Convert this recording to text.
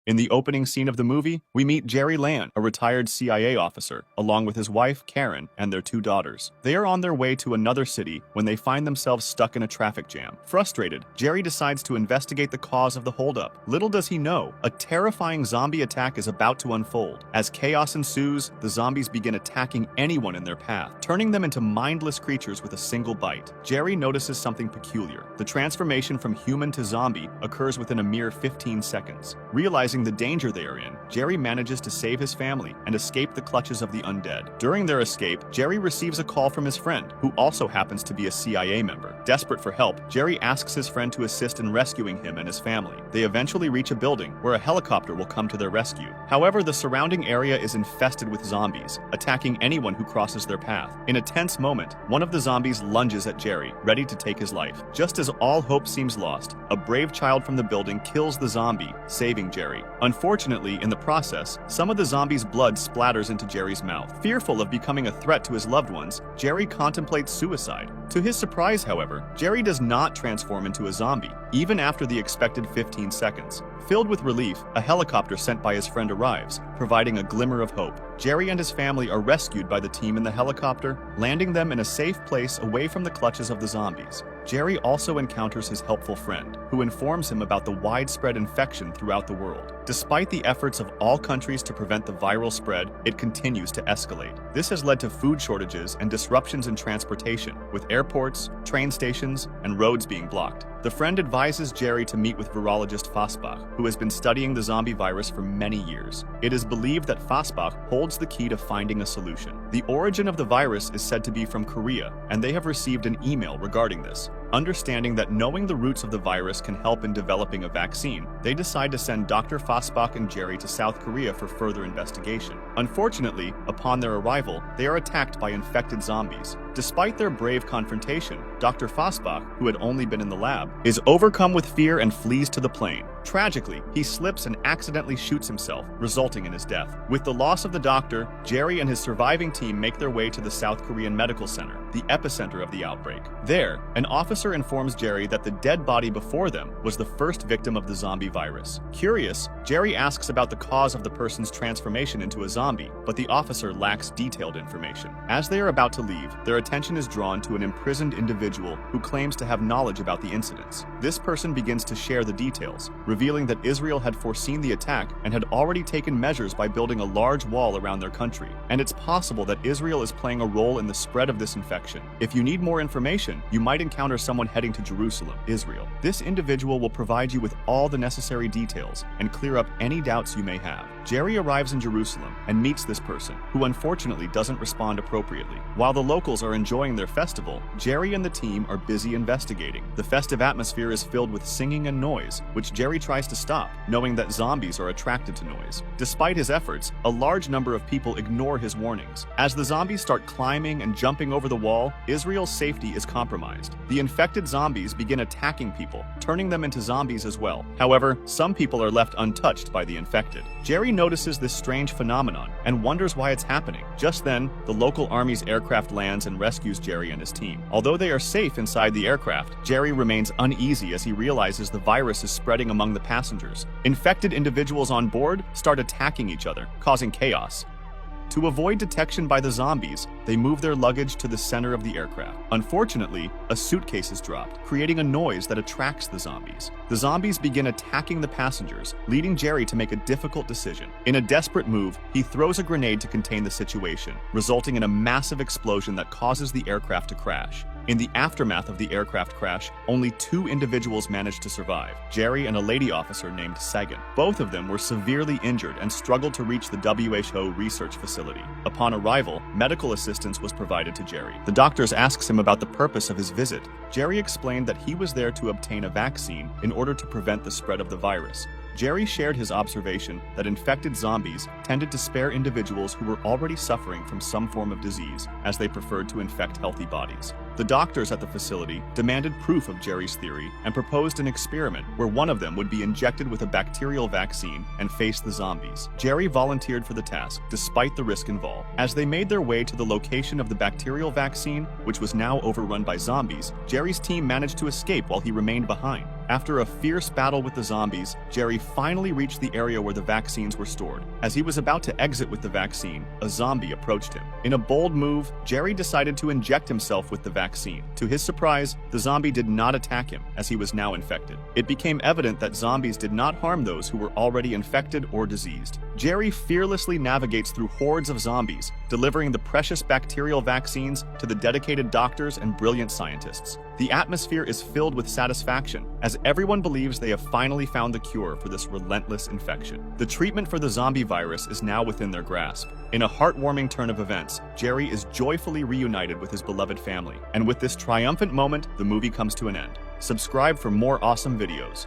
In the opening scene of the movie, we meet Jerry Land, a retired CIA officer, along with his wife, Karen, and their 2 daughters. They are on their way to another city when they find themselves stuck in a traffic jam. Frustrated, Jerry decides to investigate the cause of the holdup. Little does he know, a terrifying zombie attack is about to unfold. As chaos ensues, the zombies begin attacking anyone in their path, turning them into mindless creatures with a single bite. Jerry notices something peculiar. The transformation from human to zombie occurs within a mere 15 seconds. Realizing the danger they are in, Jerry manages to save his family and escape the clutches of the undead. During their escape, Jerry receives a call from his friend, who also happens to be a CIA member. Desperate for help, Jerry asks his friend to assist in rescuing him and his family. They eventually reach a building where a helicopter will come to their rescue. However, the surrounding area is infested with zombies, attacking anyone who crosses their path. In a tense moment, one of the zombies lunges at Jerry, ready to take his life. Just as all hope seems lost, a brave child from the building kills the zombie, saving Jerry. Unfortunately, in the process, some of the zombie's blood splatters into Jerry's mouth. Fearful of becoming a threat to his loved ones, Jerry contemplates suicide. To his surprise, however, Jerry does not transform into a zombie, even after the expected 15 seconds. Filled with relief, a helicopter sent by his friend arrives, providing a glimmer of hope. Jerry and his family are rescued by the team in the helicopter, landing them in a safe place away from the clutches of the zombies. Jerry also encounters his helpful friend, who informs him about the widespread infection throughout the world. Despite the efforts of all countries to prevent the viral spread, it continues to escalate. This has led to food shortages and disruptions in transportation, with airports, train stations, and roads being blocked. The friend advises Jerry to meet with virologist Fosbach, who has been studying the zombie virus for many years. It is believed that Fosbach holds the key to finding a solution. The origin of the virus is said to be from Korea, and they have received an email regarding this. Understanding that knowing the roots of the virus can help in developing a vaccine, they decide to send Dr. Fosbach and Jerry to South Korea for further investigation. Unfortunately, upon their arrival, they are attacked by infected zombies. Despite their brave confrontation, Dr. Fosbach, who had only been in the lab, is overcome with fear and flees to the plane. Tragically, he slips and accidentally shoots himself, resulting in his death. With the loss of the doctor, Jerry and his surviving team make their way to the South Korean Medical Center, the epicenter of the outbreak. There, an officer informs Jerry that the dead body before them was the first victim of the zombie virus. Curious, Jerry asks about the cause of the person's transformation into a zombie, but the officer lacks detailed information. As they are about to leave, their attention is drawn to an imprisoned individual who claims to have knowledge about the incidents. This person begins to share the details, revealing that Israel had foreseen the attack and had already taken measures by building a large wall around their country. And it's possible that Israel is playing a role in the spread of this infection. If you need more information, you might encounter someone heading to Jerusalem, Israel. This individual will provide you with all the necessary details and clear up any doubts you may have. Jerry arrives in Jerusalem and meets this person, who unfortunately doesn't respond appropriately. While the locals are enjoying their festival, Jerry and the team are busy investigating. The festive atmosphere is filled with singing and noise, which Jerry tries to stop, knowing that zombies are attracted to noise. Despite his efforts, a large number of people ignore his warnings. As the zombies start climbing and jumping over the wall, Israel's safety is compromised. The infected zombies begin attacking people, turning them into zombies as well. However, some people are left untouched by the infected. Jerry notices this strange phenomenon and wonders why it's happening. Just then, the local army's aircraft lands and rescues Jerry and his team. Although they are safe inside the aircraft, Jerry remains uneasy as he realizes the virus is spreading among the passengers. Infected individuals on board start attacking each other, causing chaos. To avoid detection by the zombies, they move their luggage to the center of the aircraft. Unfortunately, a suitcase is dropped, creating a noise that attracts the zombies. The zombies begin attacking the passengers, leading Jerry to make a difficult decision. In a desperate move, he throws a grenade to contain the situation, resulting in a massive explosion that causes the aircraft to crash. In the aftermath of the aircraft crash, only 2 individuals managed to survive, Jerry and a lady officer named Sagan. Both of them were severely injured and struggled to reach the WHO research facility. Upon arrival, medical assistance was provided to Jerry. The doctors asks him about the purpose of his visit. Jerry explained that he was there to obtain a vaccine in order to prevent the spread of the virus. Jerry shared his observation that infected zombies tended to spare individuals who were already suffering from some form of disease, as they preferred to infect healthy bodies. The doctors at the facility demanded proof of Jerry's theory and proposed an experiment where one of them would be injected with a bacterial vaccine and face the zombies. Jerry volunteered for the task, despite the risk involved. As they made their way to the location of the bacterial vaccine, which was now overrun by zombies, Jerry's team managed to escape while he remained behind. After a fierce battle with the zombies, Jerry finally reached the area where the vaccines were stored. As he was about to exit with the vaccine, a zombie approached him. In a bold move, Jerry decided to inject himself with the vaccine. To his surprise, the zombie did not attack him, as he was now infected. It became evident that zombies did not harm those who were already infected or diseased. Jerry fearlessly navigates through hordes of zombies, delivering the precious bacterial vaccines to the dedicated doctors and brilliant scientists. The atmosphere is filled with satisfaction, as everyone believes they have finally found the cure for this relentless infection. The treatment for the zombie virus is now within their grasp. In a heartwarming turn of events, Jerry is joyfully reunited with his beloved family. And with this triumphant moment, the movie comes to an end. Subscribe for more awesome videos.